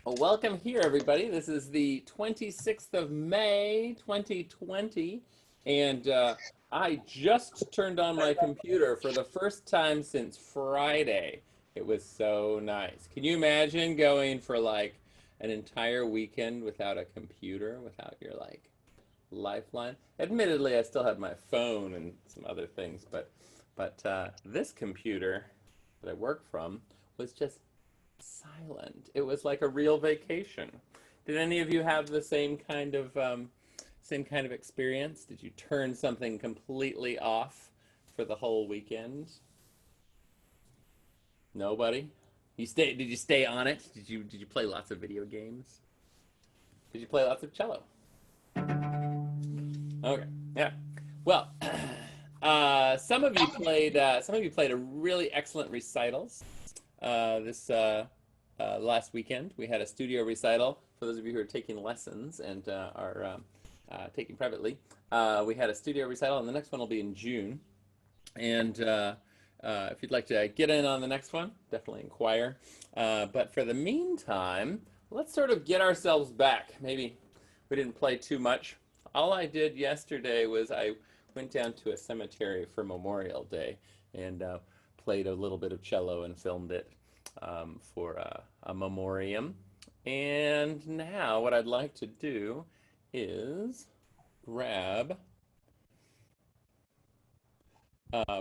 Well, welcome here, everybody. This is the 26th of May, 2020, and I just turned on my computer for the first time since Friday. It was so nice. Can you imagine going for like an entire weekend without a computer, without your like lifeline? Admittedly, I still had my phone and some other things, but this computer that I work from was just silent. It was like a real vacation. Did any of you have the same kind of experience? Did you turn something completely off for the whole weekend? Nobody? Did you stay on it? Did you play lots of video games? Did you play lots of cello? Okay. Yeah. Well, some of you played a really excellent recitals this last weekend. We had a studio recital. For those of you who are taking lessons and are taking privately, we had a studio recital, and the next one will be in June. And if you'd like to get in on the next one, definitely inquire. But for the meantime, let's sort of get ourselves back. Maybe we didn't play too much. All I did yesterday was I went down to a cemetery for Memorial Day and played a little bit of cello and filmed it for a memoriam. And now what I'd like to do is grab,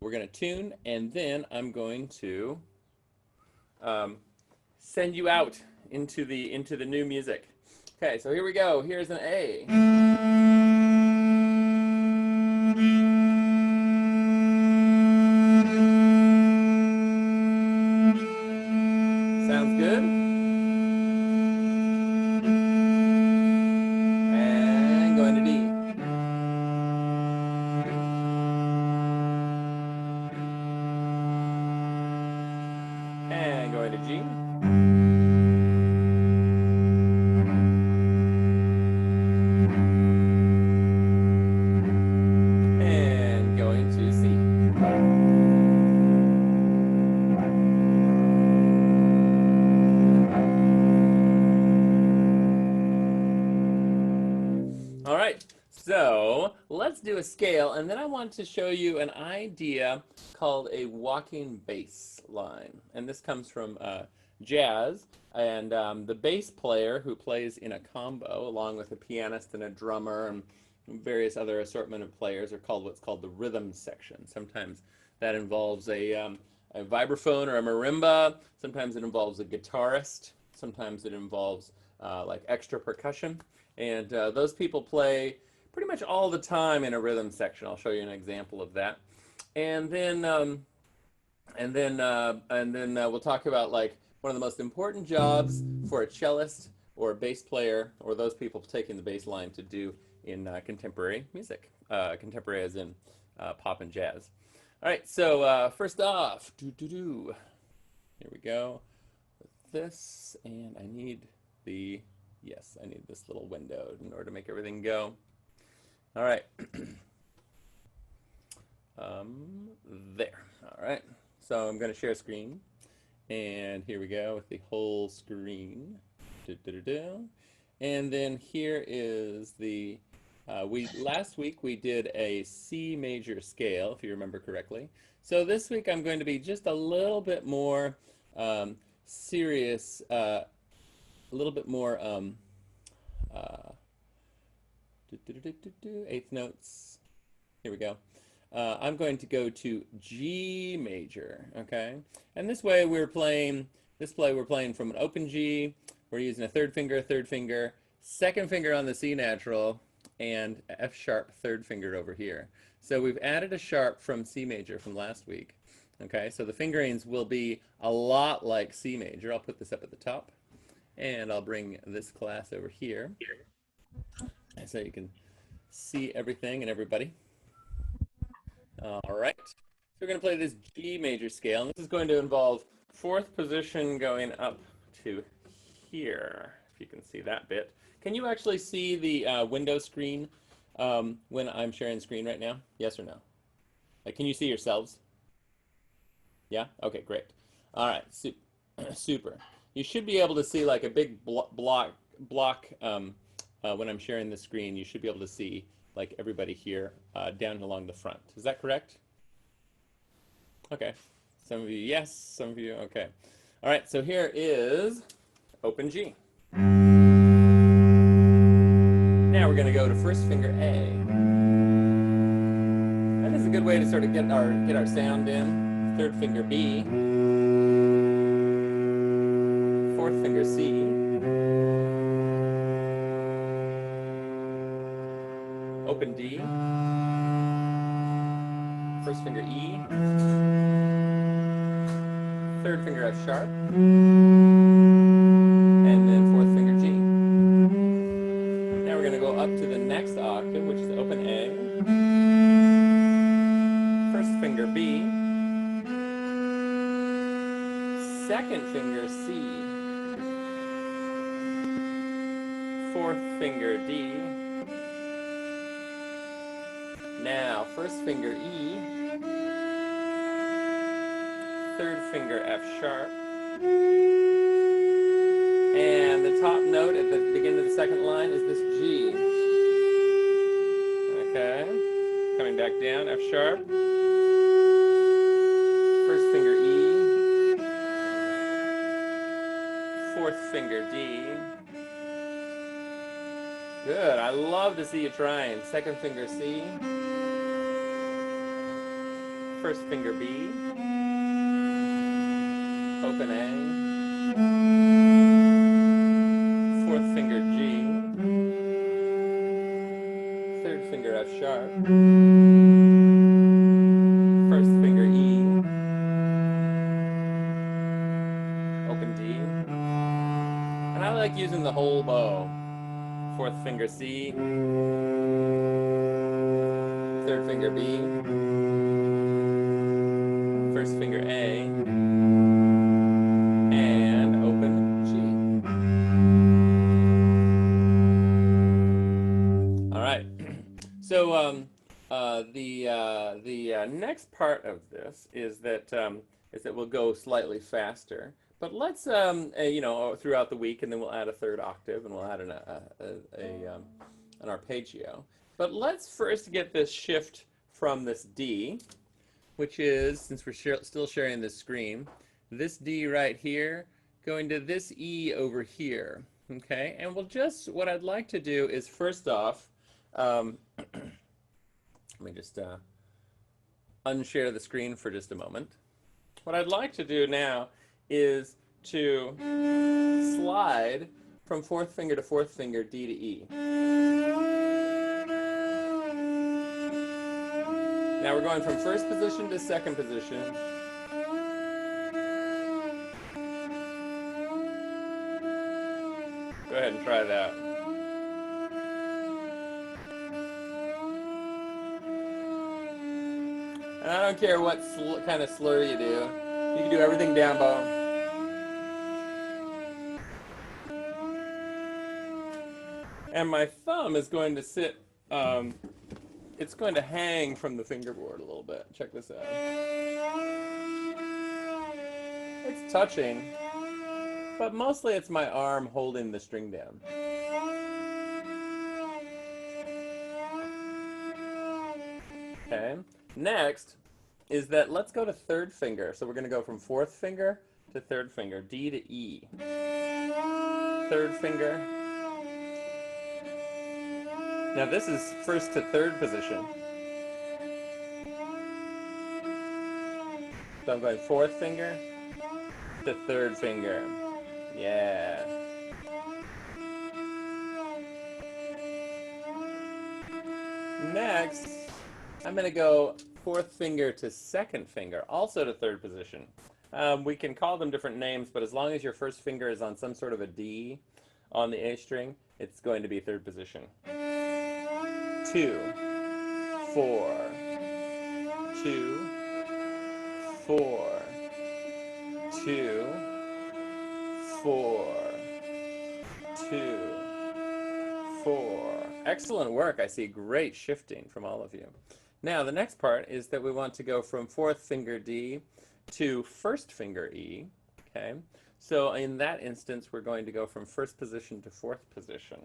we're going to tune, and then I'm going to send you out into the new music. Okay, so here we go. Here's an A. Sounds good? And going to D. And going to G. And going to C. All right, so let's do a scale, and then I want to show you an idea called a walking bass line. And this comes from jazz, and the bass player who plays in a combo along with a pianist and a drummer and various other assortment of players are called what's called the rhythm section. Sometimes that involves a vibraphone or a marimba. Sometimes it involves a guitarist. Sometimes it involves like extra percussion. And those people play pretty much all the time in a rhythm section. I'll show you an example of that. And then we'll talk about like one of the most important jobs for a cellist or a bass player or those people taking the bass line to do in contemporary music. Contemporary as in pop and jazz. All right, so first off, here we go with this, and I need I need this little window in order to make everything go. All right. There. All right. So I'm going to share screen. And here we go with the whole screen. And then here is the, last week we did a C major scale, if you remember correctly. So this week I'm going to be just a little bit more serious, a little bit more eighth notes. Here we go. I'm going to go to G major, okay? And this way we're playing from an open G. We're using a third finger, second finger on the C natural, and F sharp third finger over here. So we've added a sharp from C major from last week. Okay, so the fingerings will be a lot like C major. I'll put this up at the top. And I'll bring this class over here so you can see everything and everybody. All right. So we're going to play this G major scale, and this is going to involve fourth position going up to here, if you can see that bit. Can you actually see the window screen when I'm sharing screen right now? Yes or no? Like, can you see yourselves? Yeah? Okay, great. All right, super. you should be able to see like a big block when I'm sharing the screen. You should be able to see like everybody here down along the front. Is that correct? Okay. Some of you yes, some of you okay. All right, so here is open G. Now we're going to go to first finger A. That is a good way to sort of get our sound in. Third finger B. Fourth finger C. Open D. First finger E. Third finger F sharp. And then fourth finger G. Now we're going to go up to the next octave, which is open A. First finger B. Second finger C. Fourth finger D. Now, first finger E. Third finger F sharp. And the top note at the beginning of the second line is this G. Okay. Coming back down, F sharp. First finger E. Fourth finger D. Good. I love to see you trying. Second finger C. First finger B. Open A. Fourth finger G. Third finger F sharp. First finger E. Open D. And I like using the whole bow. Fourth finger C. Third finger B. First finger A. And open G. All right. So the next part of this is that we'll go slightly faster. But let's you know, throughout the week, and then we'll add a third octave, and we'll add an arpeggio. But let's first get this shift from this D, which is, since we're still sharing this screen, this D right here going to this E over here. Okay, and we'll just, what I'd like to do is first off, let me just unshare the screen for just a moment. What I'd like to do now is to slide from fourth finger to fourth finger, D to E. Now we're going from first position to second position. Go ahead and try that. And I don't care what kind of slur you do. You can do everything down bow. And my thumb is going to sit, it's going to hang from the fingerboard a little bit. Check this out. It's touching, but mostly it's my arm holding the string down. Okay, next is that let's go to third finger. So we're going to go from fourth finger to third finger, D to E. Third finger. Now this is first to third position. So I'm going fourth finger to third finger. Yeah. Next, I'm going to go fourth finger to second finger, also to third position. We can call them different names, but as long as your first finger is on some sort of a D on the A string, it's going to be third position. 2, 4, 2, 4, 2, 4, 2, 4. Excellent work. I see great shifting from all of you. Now the next part is that we want to go from fourth finger D to first finger E. Okay, So in that instance, we're going to go from first position to fourth position.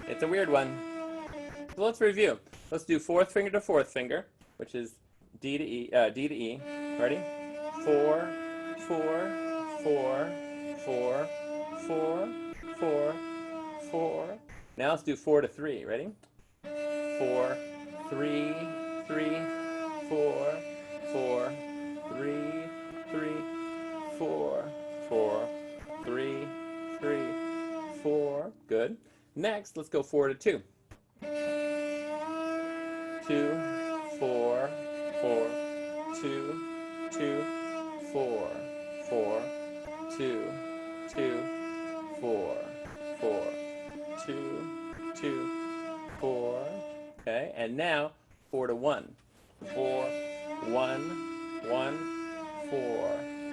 It's a weird one. So let's review. Let's do fourth finger to fourth finger, which is D to E. D to E. Ready? 4, 4, 4, 4, 4, 4, 4. Now let's do 4 to 3. Ready? 4, 3, 3, 4, 4, 3, 3, 4, 4, 3, 3, 4. Good. Next, let's go 4 to 2. 2, 4, 4, 2, 2, 4, 4, 2, 2, 4, 4, 2, 2, 4. Okay, and now 4 to 1. 4, 1, 1, 4,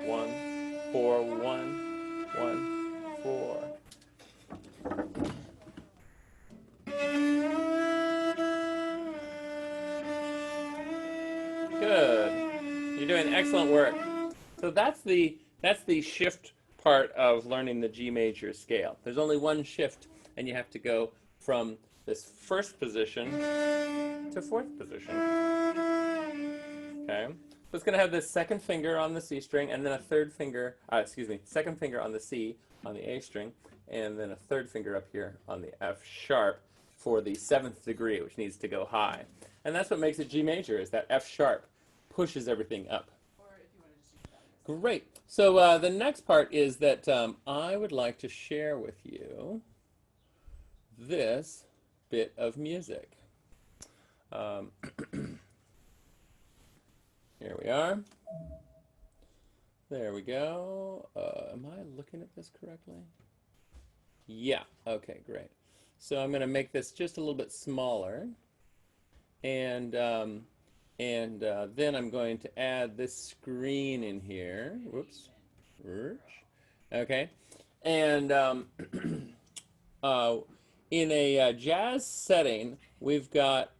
1, 4, 1, 1, 4. Good. You're doing excellent work. So that's the shift part of learning the G major scale. There's only one shift, and you have to go from this first position to fourth position. Okay. So it's going to have this second finger on the C string, and then a third finger, second finger on the C on the A string, and then a third finger up here on the F sharp for the 7th degree, which needs to go high. And that's what makes it G major, is that F sharp pushes everything up. Great. So the next part is that I would like to share with you this bit of music. Here we are. There we go. Am I looking at this correctly? Yeah. Okay, great. So I'm going to make this just a little bit smaller. And then I'm going to add this screen in here. Whoops. Okay. And in a jazz setting, we've got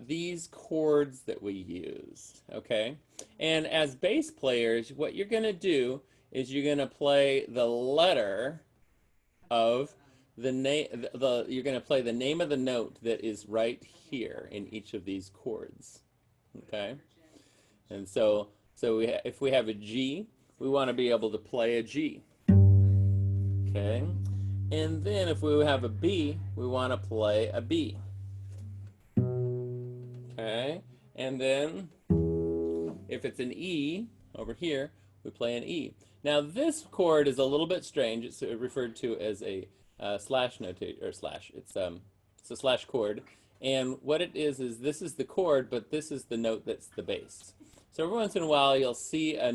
these chords that we use. Okay. And as bass players, what you're going to do is you're going to play the letter of the name. You're going to play the name of the note that is right here in each of these chords. Okay. And so if we have a G, we want to be able to play a G. Okay. And then if we have a B, we want to play a B. Okay. And then if it's an E over here, we play an E. Now this chord is a little bit strange. It's referred to as a slash notation, or slash. It's a slash chord. And what it is this is the chord, but this is the note that's the bass. So every once in a while you'll see a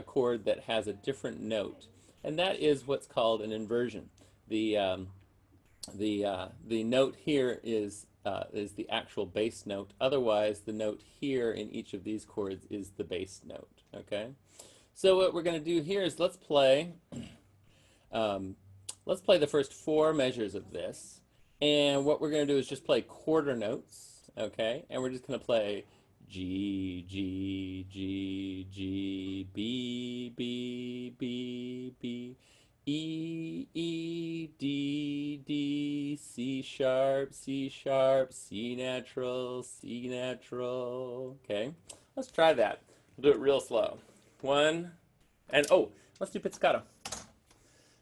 chord that has a different note, and that is what's called an inversion. The note here is the actual bass note. Otherwise, the note here in each of these chords is the bass note. Okay. So what we're going to do here is let's play the first 4 measures of this. And what we're going to do is just play quarter notes, okay? And we're just going to play G, G, G, G, B, B, B, B, E, E, D, D, C sharp, C sharp, C natural, C natural, okay? Let's try that. We'll do it real slow. 1, and let's do pizzicato.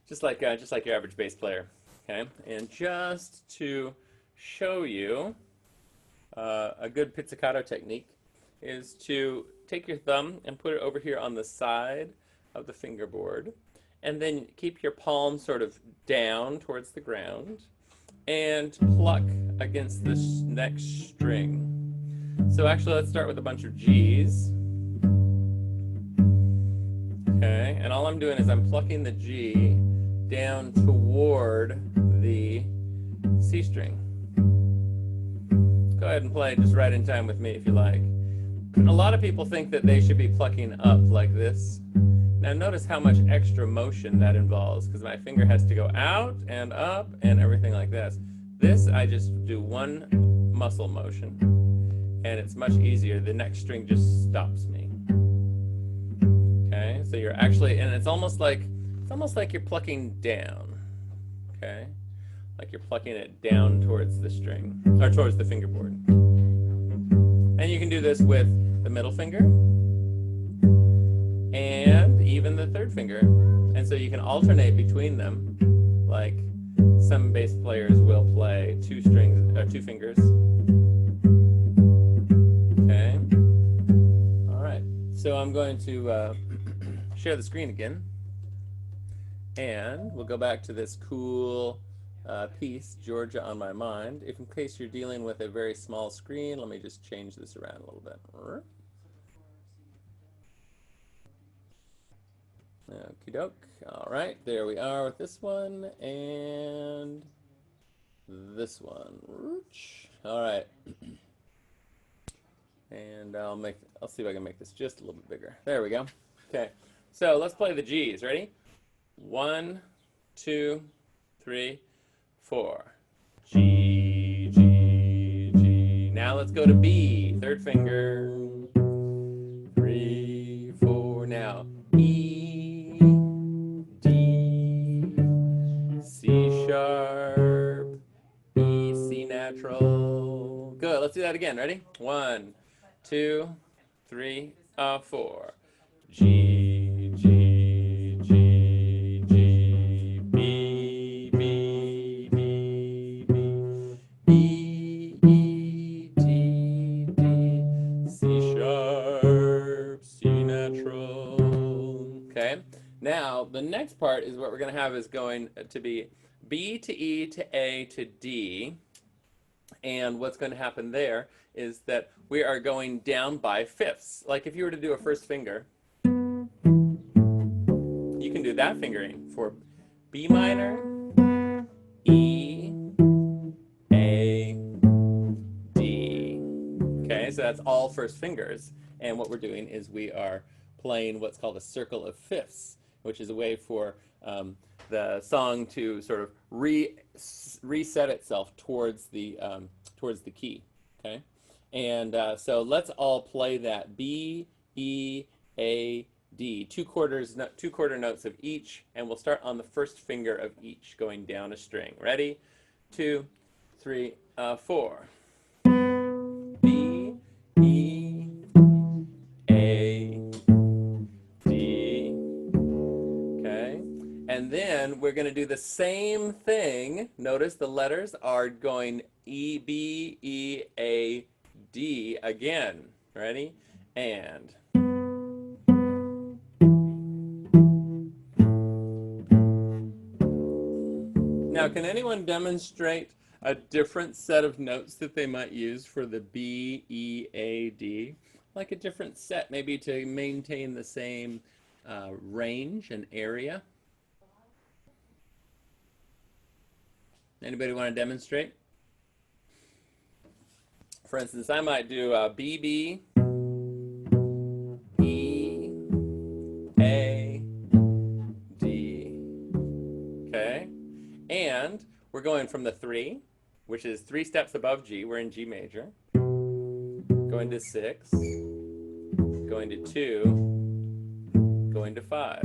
Just like your average bass player. Okay, and just to show you a good pizzicato technique is to take your thumb and put it over here on the side of the fingerboard, and then keep your palm sort of down towards the ground and pluck against this next string. So actually let's start with a bunch of G's. Okay, and all I'm doing is I'm plucking the G down toward the C string. Go ahead and play just right in time with me if you like. a lot of people think that they should be plucking up like this. Now notice how much extra motion that involves, because my finger has to go out and up and everything like this. This, I just do one muscle motion, and it's much easier. The next string just stops me. Okay, so you're actually, and it's almost like you're plucking down. Okay, like you're plucking it down towards the string, or towards the fingerboard. And you can do this with the middle finger and even the third finger. And so you can alternate between them, like some bass players will play two fingers. Okay. All right. So I'm going to share the screen again, and we'll go back to this cool piece, Georgia on My Mind. If in case you're dealing with a very small screen, let me just change this around a little bit. Okie doke. All right, there we are with this one and this one. All right. And I'll see if I can make this just a little bit bigger. There we go. Okay. So let's play the G's. Ready? 1, 2, 3, 4. G, G, G. Now let's go to B. Third finger. 3, 4. Now E, D, C sharp, E, C natural. Good. Let's do that again. Ready? 1, 2, 3, 4. G, G, G, G, B, B, B, B, E, E, D, D, C sharp, C natural. Okay. Now the next part is what we're going to have is going to be B to E to A to D. And what's going to happen there is that we are going down by fifths. Like if you were to do a first finger, you can do that fingering for B minor, E, A, D. Okay, so that's all first fingers. And what we're doing is we are playing what's called a circle of fifths, which is a way for the song to sort of reset itself towards the key. Okay, and so let's all play that B, E, A, D. Two quarter notes of each, and we'll start on the first finger of each, going down a string. Ready? 2, 3, 4. B, E, A, D. Okay, and then we're going to do the same thing. Notice the letters are going E, B, E, A, D again. Ready? And now, can anyone demonstrate a different set of notes that they might use for the B, E, A, D? Like a different set, maybe to maintain the same range and area? Anybody want to demonstrate? For instance, I might do B, B, E, A, D. Okay? And we're going from the 3, which is 3 steps above G. We're in G major. Going to 6. Going to 2. Going to 5.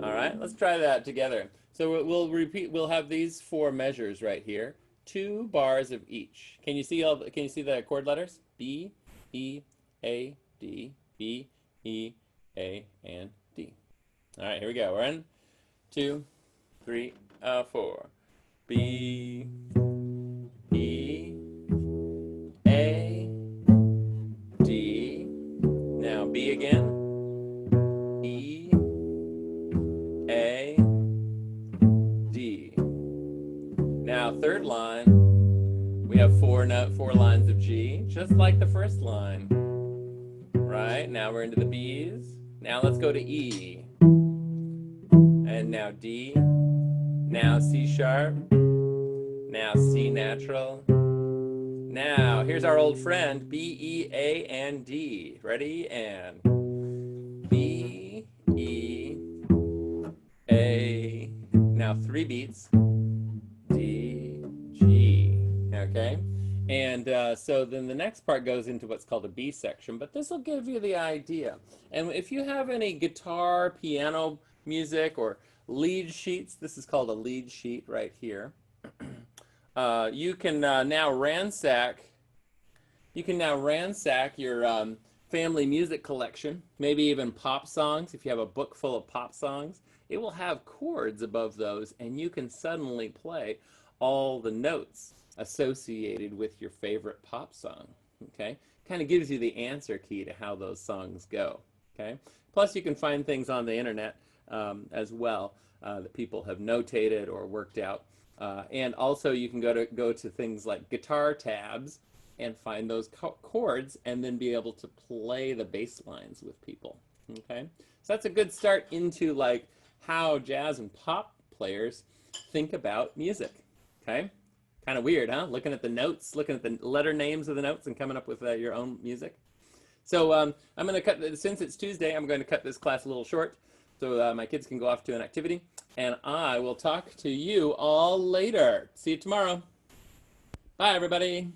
All right, let's try that together. So we'll repeat. We'll have these 4 measures right here. 2 bars of each. Can you see the chord letters? B, E, A, D, B, E, A, and D. All right, here we go. We're in 2, 3, 4. B, E, A, D. Now B again. E, A, D. Now third line, we have 4 lines of G, just like the first line. Right? Now we're into the B's. Now let's go to E. And now D. Now C sharp. Now C natural. Now, here's our old friend, B, E, A, and D. Ready? And B, E, A. Now 3 beats. D, G. Okay? And so then the next part goes into what's called a B section, but this will give you the idea. And if you have any guitar, piano music, or lead sheets, this is called a lead sheet right here. You can now ransack. You can now ransack your family music collection, maybe even pop songs. If you have a book full of pop songs, it will have chords above those, and you can suddenly play all the notes associated with your favorite pop song. Okay, kind of gives you the answer key to how those songs go. Okay, plus you can find things on the internet as well that people have notated or worked out, and also you can go to things like guitar tabs and find those chords and then be able to play the bass lines with people. Okay, so that's a good start into like how jazz and pop players think about music. Okay, kind of weird, huh? Looking at the notes, looking at the letter names of the notes and coming up with your own music. So I'm going to cut, since it's Tuesday, I'm going to cut this class a little short so my kids can go off to an activity. And I will talk to you all later. See you tomorrow. Bye, everybody.